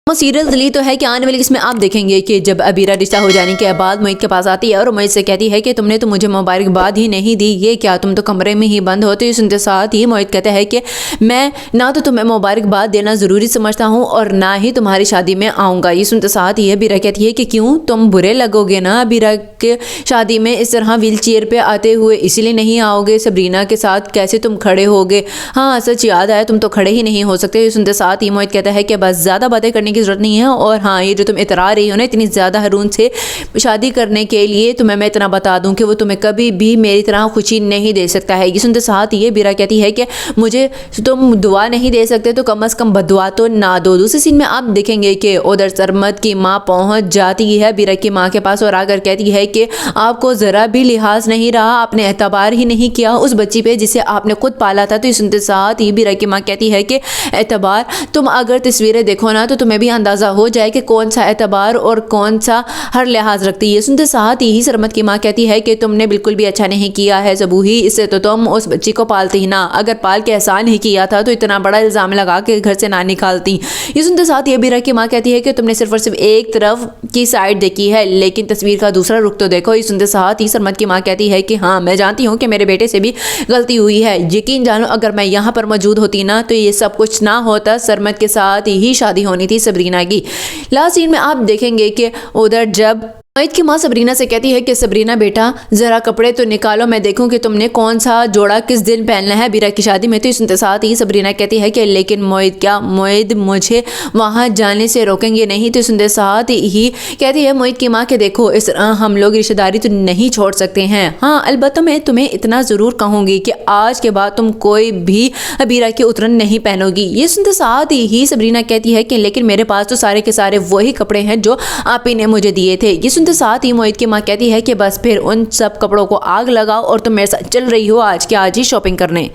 वो सीरियल दलील तो है कि आने वाली इसमें आप देखेंगे कि जब अबीरा रिश्ता हो जाने के बाद मोहित के पास आती है और मोहित से कहती है कि तुमने तो मुझे मुबारकबाद ही नहीं दी, ये क्या तुम तो कमरे में ही बंद हो। तो ये सुनते साथ ही मोहित कहता है कि मैं ना तो तुम्हें मुबारकबाद देना ज़रूरी समझता हूँ और ना ही तुम्हारी शादी में आऊँगा। ये सुनते साथ ही अबीरा कहती है कि क्यों, तुम बुरे लगोगे ना अबीरा के शादी में इस तरह व्हील चेयर पर आते हुए, इसीलिए नहीं आओगे। सबरीना के साथ कैसे तुम खड़े होगे। हाँ सच याद आया, तुम तो खड़े ही नहीं हो सकते। ये सुनते साथ ही मोहित कहता है कि बस ज़्यादा बातें करने की जरूरत नहीं है, और हाँ ये जो तुम इतरा रही हो ना इतनी ज़्यादा हारून से शादी करने के लिए, तुम्हें मैं इतना बता दूं कि वो तुम्हें कभी भी मेरी तरह खुशी नहीं दे सकता है। ये सुनते साथ ये बीरा कहती है कि मुझे तुम दुआ नहीं दे सकते तो कम से कम बदुआ तो ना दो। दूसरे सीन में आप देखेंगे कि उधर सरमद की माँ पहुंच जाती है बीरा की माँ के पास और आकर कहती है कि आपको ज़रा भी लिहाज नहीं रहा, आपने एतबार ही नहीं किया उस बच्ची पे जिसे आपने खुद पाला था। तो ये सुनते साथ ही बीरा की माँ कहती है कि एतबार, तुम अगर तस्वीरें देखो ना तो तुम्हें भी अंदाज़ा हो जाए कि कौन सा एतबार और कौन सा हर लिहाज रखती है। सुनते साथ ही सरमद की माँ कहती है कि तुमने बिल्कुल भी अच्छा नहीं किया है ज़बूही, इससे तो तुम उस बच्ची को पालती ही ना, अगर पाल के एहसान नहीं किया था तो इतना बड़ा इल्ज़ाम लगा के घर से ना निकालती। ये सुनते साथ ये बीरा की माँ कहती है कि तुमने सिर्फ और सिर्फ एक तरफ की साइड देखी है, लेकिन तस्वीर का दूसरा रुख तो देखो। ये सुनते साथ ही सरमद की माँ कहती है कि हाँ मैं जानती हूँ कि मेरे बेटे से भी गलती हुई है, यकीन जानो अगर मैं यहाँ पर मौजूद होती ना तो ये सब कुछ ना होता, सरमद के साथ ही शादी होनी थी सबरीना की। लास्ट सीन में आप देखेंगे कि उधर जब मोहित की माँ सबरीना से कहती है कि सबरीना बेटा ज़रा कपड़े तो निकालो, मैं देखूं कि तुमने कौन सा जोड़ा किस दिन पहनना है बीरा की शादी में। तो सुनते साथ ही सबरीना कहती है कि लेकिन मोहित क्या, मोहित मुझे वहाँ जाने से रोकेंगे नहीं। तो सुनते साथ ही कहती है मोहित की माँ के देखो इस हम लोग रिश्तेदारी तो नहीं छोड़ सकते हैं। हाँ अलबत्ता मैं तुम्हें इतना ज़रूर कहूँगी कि आज के बाद तुम कोई भी बीरा की उतरन नहीं पहनोगी। ये सुनते साथ ही सबरीना कहती है कि लेकिन मेरे पास तो सारे के सारे वही कपड़े हैं जो आप ही ने मुझे दिए थे। ये सुनते साथ ही मोहित की माँ कहती है कि बस फिर उन सब कपड़ों को आग लगाओ और तुम मेरे साथ चल रही हो आज के आज ही शॉपिंग करने।